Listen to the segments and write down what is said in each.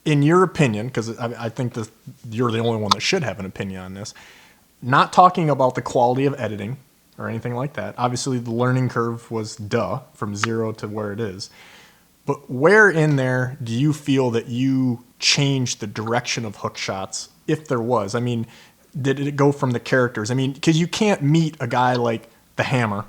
in your opinion, because I think that you're the only one that should have an opinion on this, not talking about the quality of editing or anything like that. Obviously, the learning curve was from 0 to where it is. But where in there do you feel that you changed the direction of hook shots, if there was? I mean, did it go from the characters? I mean, because you can't meet a guy like the Hammer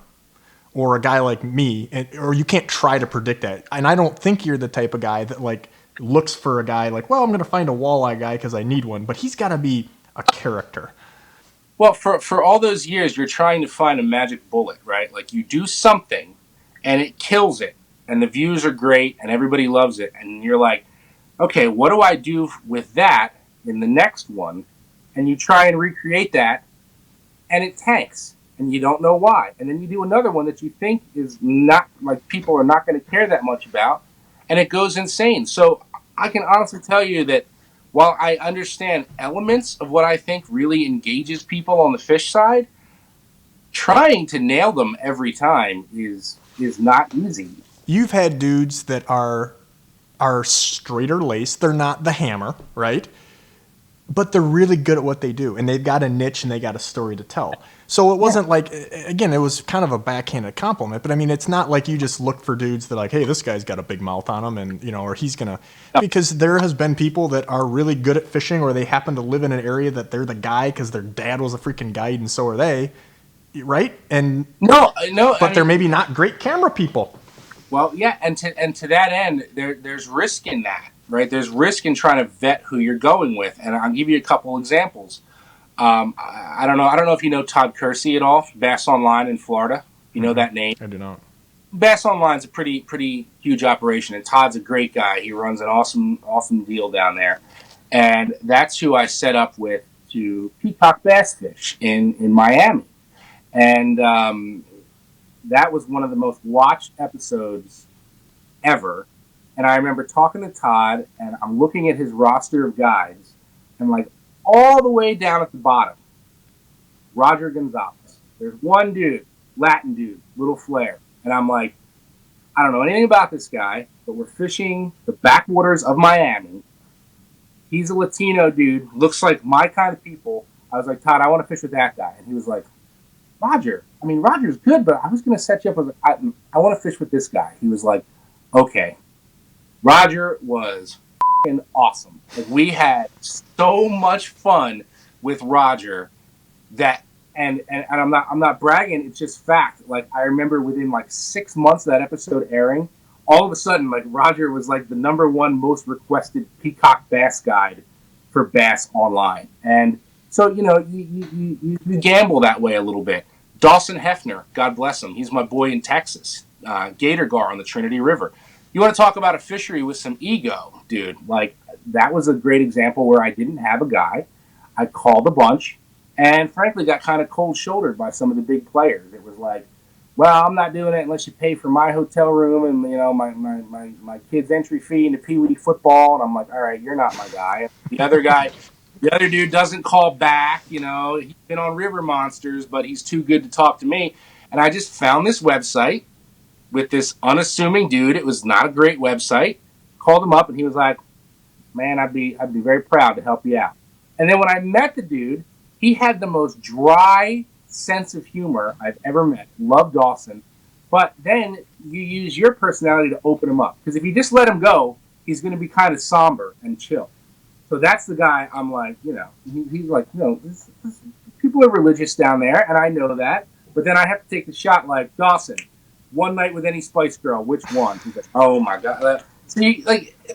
or a guy like me, or you can't try to predict that. And I don't think you're the type of guy that like looks for a guy like, well, I'm going to find a walleye guy because I need one. But he's got to be a character. Well, for all those years, you're trying to find a magic bullet, right? Like you do something and it kills it. And the views are great and everybody loves it. And you're like, okay, what do I do with that in the next one? And you try and recreate that and it tanks and you don't know why. And then you do another one that you think is not, like people are not going to care that much about, and it goes insane. So I can honestly tell you that while I understand elements of what I think really engages people on the fish side, trying to nail them every time is not easy. You've had dudes that are straighter laced. They're not the Hammer, right? But they're really good at what they do, and they've got a niche and they got a story to tell. So it wasn't like, again, it was kind of a backhanded compliment, but I mean, it's not like you just look for dudes that like, hey, this guy's got a big mouth on him, and or he's gonna, because there has been people that are really good at fishing, or they happen to live in an area that they're the guy because their dad was a freaking guide, and so are they, right? And no, but they're maybe not great camera people. Well, yeah, and to that end, there's risk in that, right? There's risk in trying to vet who you're going with, and I'll give you a couple examples. I don't know if you know Todd Kersey at all, Bass Online in Florida. You know that name? I do not. Bass Online's a pretty huge operation, and Todd's a great guy. He runs an awesome deal down there, and that's who I set up with to peacock bass fish in Miami, and that was one of the most watched episodes ever. And I remember talking to Todd, and I'm looking at his roster of guides, and like all the way down at the bottom, Roger Gonzalez. There's one dude, Latin dude, little flare. And I'm like, I don't know anything about this guy, but we're fishing the backwaters of Miami. He's a Latino dude, looks like my kind of people. I was like, Todd, I want to fish with that guy. And he was like, Roger. I mean, Roger's good, but I was going to set you up with, I want to fish with this guy. He was like, okay. Roger was awesome. Like, we had so much fun with Roger that, and I'm not bragging. It's just fact. Like, I remember within like 6 months of that episode airing, all of a sudden, like Roger was like the #1 most requested peacock bass guide for Bass Online. And so, you gamble that way a little bit. Dawson Hefner, God bless him. He's my boy in Texas, Gator Gar on the Trinity River. You want to talk about a fishery with some ego, dude. Like, that was a great example where I didn't have a guy. I called a bunch and frankly got kind of cold-shouldered by some of the big players. It was like, well, I'm not doing it unless you pay for my hotel room and, my kid's entry fee into Pee Wee football. And I'm like, all right, you're not my guy. The other dude doesn't call back. He's been on River Monsters, but he's too good to talk to me. And I just found this website with this unassuming dude. It was not a great website. Called him up, and he was like, man, I'd be very proud to help you out. And then when I met the dude, he had the most dry sense of humor I've ever met. Loved Dawson. But then you use your personality to open him up. Because if you just let him go, he's going to be kind of somber and chill. So that's the guy I'm like, he's like, people are religious down there, and I know that. But then I have to take the shot like, Dawson, one night with any Spice Girl, which one? He's like, oh my God. So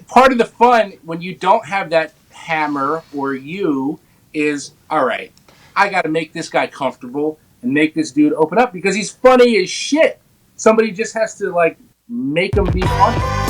part of the fun when you don't have that Hammer or you is, all right, I got to make this guy comfortable and make this dude open up because he's funny as shit. Somebody just has to like make him be funny.